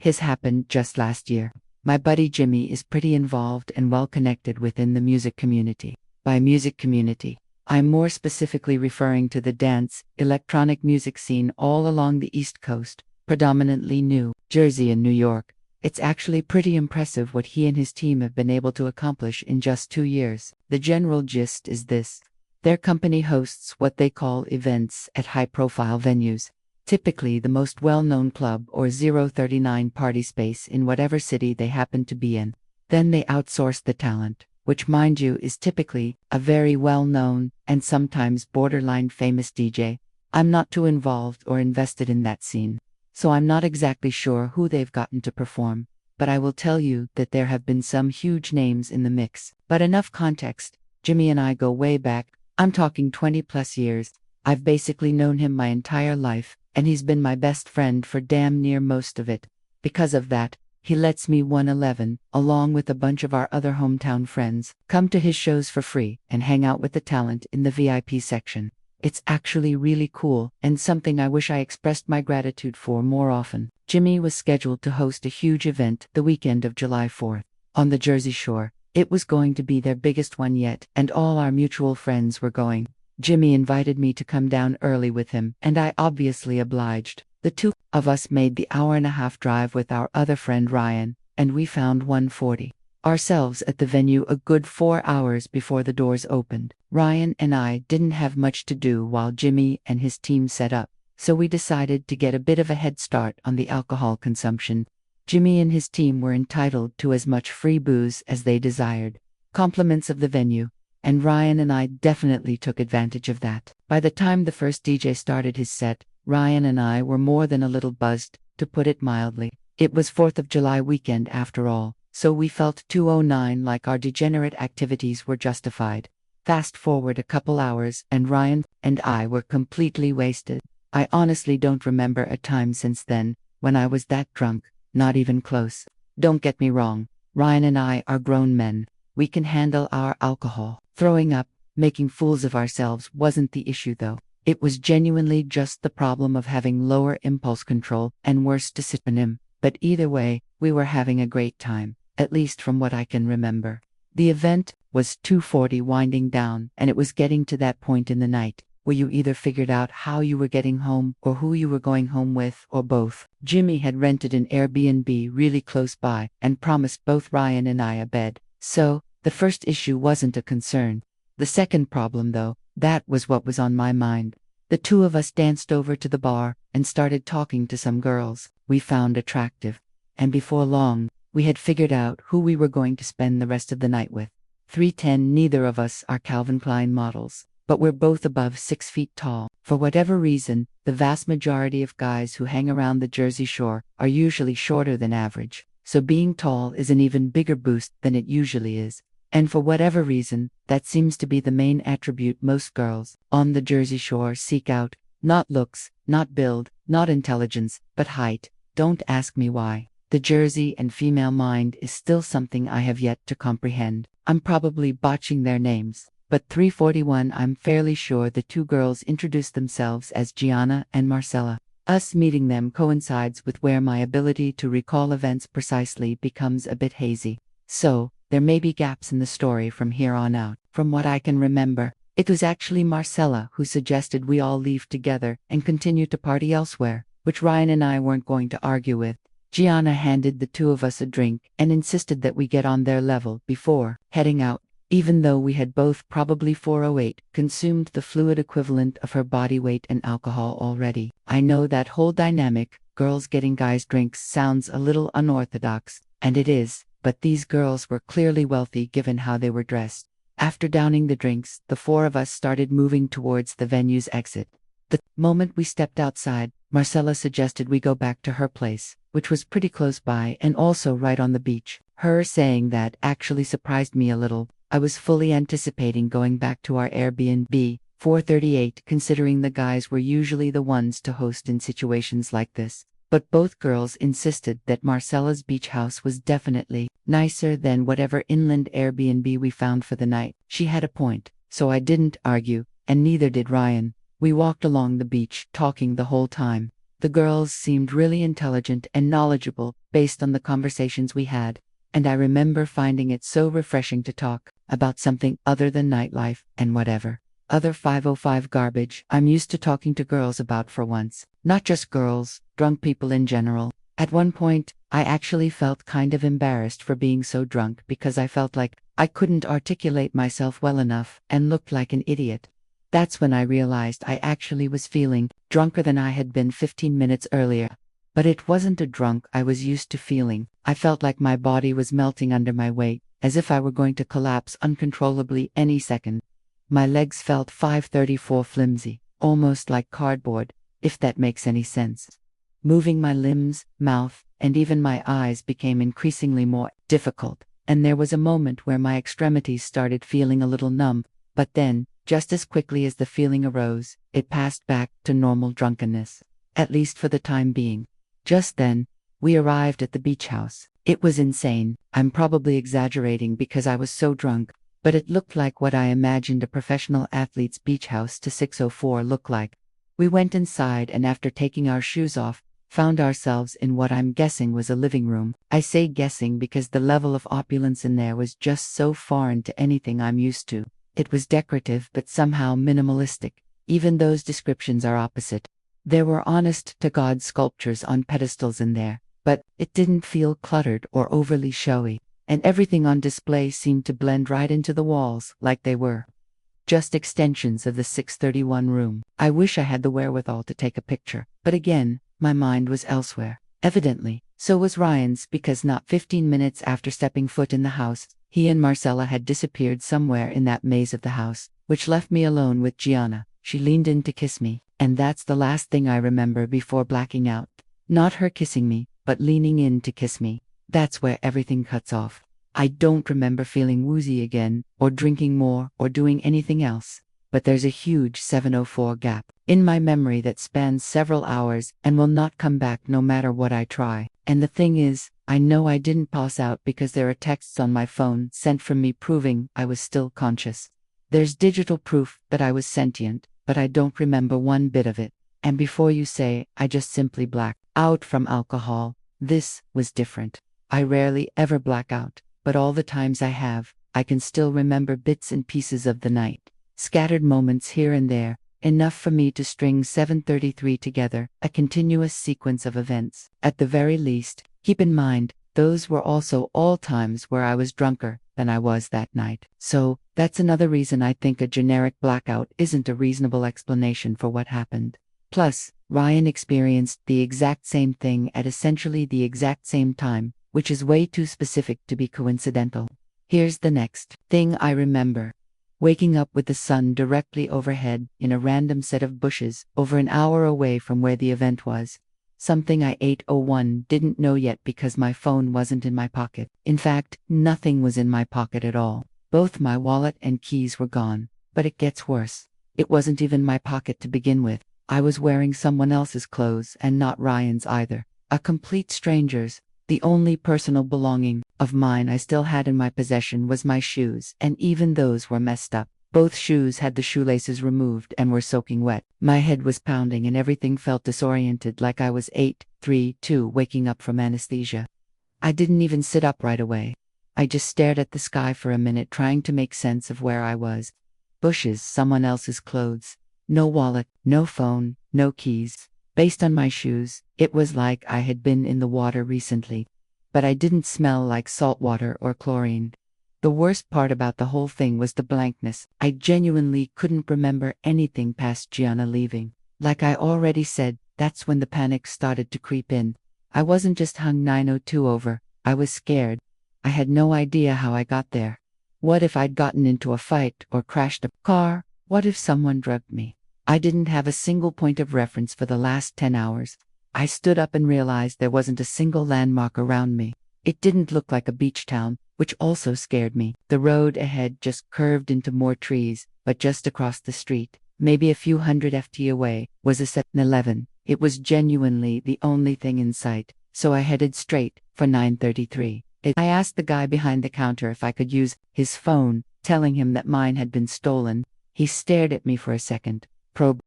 His happened just last year. My buddy Jimmy is pretty involved and well connected within the music community. By music community, I'm more specifically referring to the dance, electronic music scene all along the East Coast, predominantly New Jersey and New York. It's actually pretty impressive what he and his team have been able to accomplish in just 2 years. The general gist is this. Their company hosts what they call events at high-profile venues, typically the most well-known club or 039 party space in whatever city they happen to be in. Then they outsource the talent, which mind you is typically a very well-known and sometimes borderline famous DJ. I'm not too involved or invested in that scene, so I'm not exactly sure who they've gotten to perform, but I will tell you that there have been some huge names in the mix. But enough context, Jimmy and I go way back. I'm talking 20 plus years. I've basically known him my entire life, and he's been my best friend for damn near most of it. Because of that, he lets me 111, along with a bunch of our other hometown friends, come to his shows for free and hang out with the talent in the VIP section. It's actually really cool and something I wish I expressed my gratitude for more often. Jimmy was scheduled to host a huge event the weekend of July 4th on the Jersey Shore. It was going to be their biggest one yet, and all our mutual friends were going. Jimmy invited me to come down early with him, and I obviously obliged. The two of us made the hour-and-a-half drive with our other friend Ryan, and we found 140 ourselves at the venue a good 4 hours before the doors opened. Ryan and I didn't have much to do while Jimmy and his team set up, so we decided to get a bit of a head start on the alcohol consumption. Jimmy and his team were entitled to as much free booze as they desired, compliments of the venue, and Ryan and I definitely took advantage of that. By the time the first DJ started his set, Ryan and I were more than a little buzzed, to put it mildly. It was 4th of July weekend after all, so we felt 209 like our degenerate activities were justified. Fast forward a couple hours and Ryan and I were completely wasted. I honestly don't remember a time since then when I was that drunk. Not even close. Don't get me wrong, Ryan and I are grown men. We can handle our alcohol. Throwing up, making fools of ourselves wasn't the issue though. It was genuinely just the problem of having lower impulse control and worse discipline. But either way, we were having a great time, at least from what I can remember. The event was 2:40 winding down, and it was getting to that point in the night where you either figured out how you were getting home or who you were going home with, or both. Jimmy had rented an Airbnb really close by and promised both Ryan and I a bed, so the first issue wasn't a concern. The second problem, though, that was what was on my mind. The two of us danced over to the bar and started talking to some girls we found attractive, and before long, we had figured out who we were going to spend the rest of the night with. 3'10", neither of us are Calvin Klein models, but we're both above 6 feet tall. For whatever reason, the vast majority of guys who hang around the Jersey Shore are usually shorter than average, so being tall is an even bigger boost than it usually is. And for whatever reason, that seems to be the main attribute most girls on the Jersey Shore seek out. Not looks, not build, not intelligence, but height. Don't ask me why. The Jersey and female mind is still something I have yet to comprehend. I'm probably botching their names, but 341 I'm fairly sure the two girls introduced themselves as Gianna and Marcella. Us meeting them coincides with where my ability to recall events precisely becomes a bit hazy. So, there may be gaps in the story from here on out. From what I can remember, it was actually Marcella who suggested we all leave together and continue to party elsewhere, which Ryan and I weren't going to argue with. Gianna handed the two of us a drink and insisted that we get on their level before heading out, even though we had both probably 408 consumed the fluid equivalent of her body weight and alcohol already. I know that whole dynamic, girls getting guys drinks, sounds a little unorthodox, and it is, but these girls were clearly wealthy given how they were dressed. After downing the drinks, the four of us started moving towards the venue's exit. The moment we stepped outside, Marcella suggested we go back to her place, which was pretty close by and also right on the beach. Her saying that actually surprised me a little. I was fully anticipating going back to our Airbnb, 438, considering the guys were usually the ones to host in situations like this. But both girls insisted that Marcella's beach house was definitely nicer than whatever inland Airbnb we found for the night. She had a point, so I didn't argue, and neither did Ryan. We walked along the beach, talking the whole time. The girls seemed really intelligent and knowledgeable based on the conversations we had, and I remember finding it so refreshing to talk about something other than nightlife and whatever other 505 garbage I'm used to talking to girls about for once. Not just girls, drunk people in general. At one point, I actually felt kind of embarrassed for being so drunk because I felt like I couldn't articulate myself well enough and looked like an idiot. That's when I realized I actually was feeling drunker than I had been 15 minutes earlier. But it wasn't a drunk I was used to feeling. I felt like my body was melting under my weight, as if I were going to collapse uncontrollably any second. My legs felt 534 flimsy, almost like cardboard, if that makes any sense. Moving my limbs, mouth, and even my eyes became increasingly more difficult, and there was a moment where my extremities started feeling a little numb, but then, just as quickly as the feeling arose, it passed back to normal drunkenness, at least for the time being. Just then, we arrived at the beach house. It was insane. I'm probably exaggerating because I was so drunk, but it looked like what I imagined a professional athlete's beach house to 604 look like. We went inside and after taking our shoes off, found ourselves in what I'm guessing was a living room. I say guessing because the level of opulence in there was just so foreign to anything I'm used to. It was decorative but somehow minimalistic. Even those descriptions are opposite. There were honest-to-God sculptures on pedestals in there, but it didn't feel cluttered or overly showy, and everything on display seemed to blend right into the walls like they were just extensions of the 631 room. I wish I had the wherewithal to take a picture, but again, my mind was elsewhere. Evidently, so was Ryan's because not 15 minutes after stepping foot in the house, he and Marcella had disappeared somewhere in that maze of the house, which left me alone with Gianna. She leaned in to kiss me, and that's the last thing I remember before blacking out. Not her kissing me, but leaning in to kiss me. That's where everything cuts off. I don't remember feeling woozy again, or drinking more, or doing anything else. But there's a huge 704 gap in my memory that spans several hours and will not come back no matter what I try. And the thing is, I know I didn't pass out because there are texts on my phone sent from me proving I was still conscious. There's digital proof that I was sentient, but I don't remember one bit of it. And before you say, I just simply blacked out from alcohol, this was different. I rarely ever black out, but all the times I have, I can still remember bits and pieces of the night. Scattered moments here and there, enough for me to string 733 together, a continuous sequence of events. At the very least, keep in mind, those were also all times where I was drunker than I was that night. So, that's another reason I think a generic blackout isn't a reasonable explanation for what happened. Plus, Ryan experienced the exact same thing at essentially the exact same time, which is way too specific to be coincidental. Here's the next thing I remember. Waking up with the sun directly overhead in a random set of bushes over an hour away from where the event was. Something I 801 didn't know yet because my phone wasn't in my pocket. In fact, nothing was in my pocket at all. Both my wallet and keys were gone. But it gets worse. It wasn't even my pocket to begin with. I was wearing someone else's clothes and not Ryan's either. A complete stranger's. The only personal belonging of mine I still had in my possession was my shoes, and even those were messed up. Both shoes had the shoelaces removed and were soaking wet. My head was pounding and everything felt disoriented like I was 832 waking up from anesthesia. I didn't even sit up right away. I just stared at the sky for a minute trying to make sense of where I was. Bushes, someone else's clothes. No wallet, no phone, no keys. Based on my shoes, it was like I had been in the water recently. But I didn't smell like salt water or chlorine. The worst part about the whole thing was the blankness. I genuinely couldn't remember anything past Gianna leaving. Like I already said, that's when the panic started to creep in. I wasn't just hung 902 over, I was scared. I had no idea how I got there. What if I'd gotten into a fight or crashed a car? What if someone drugged me? I didn't have a single point of reference for the last 10 hours. I stood up and realized there wasn't a single landmark around me. It didn't look like a beach town, which also scared me. The road ahead just curved into more trees, but just across the street, maybe a few hundred ft away, was a 7-Eleven. It was genuinely the only thing in sight, so I headed straight for 933. I asked the guy behind the counter if I could use his phone, telling him that mine had been stolen. He stared at me for a second. Probe,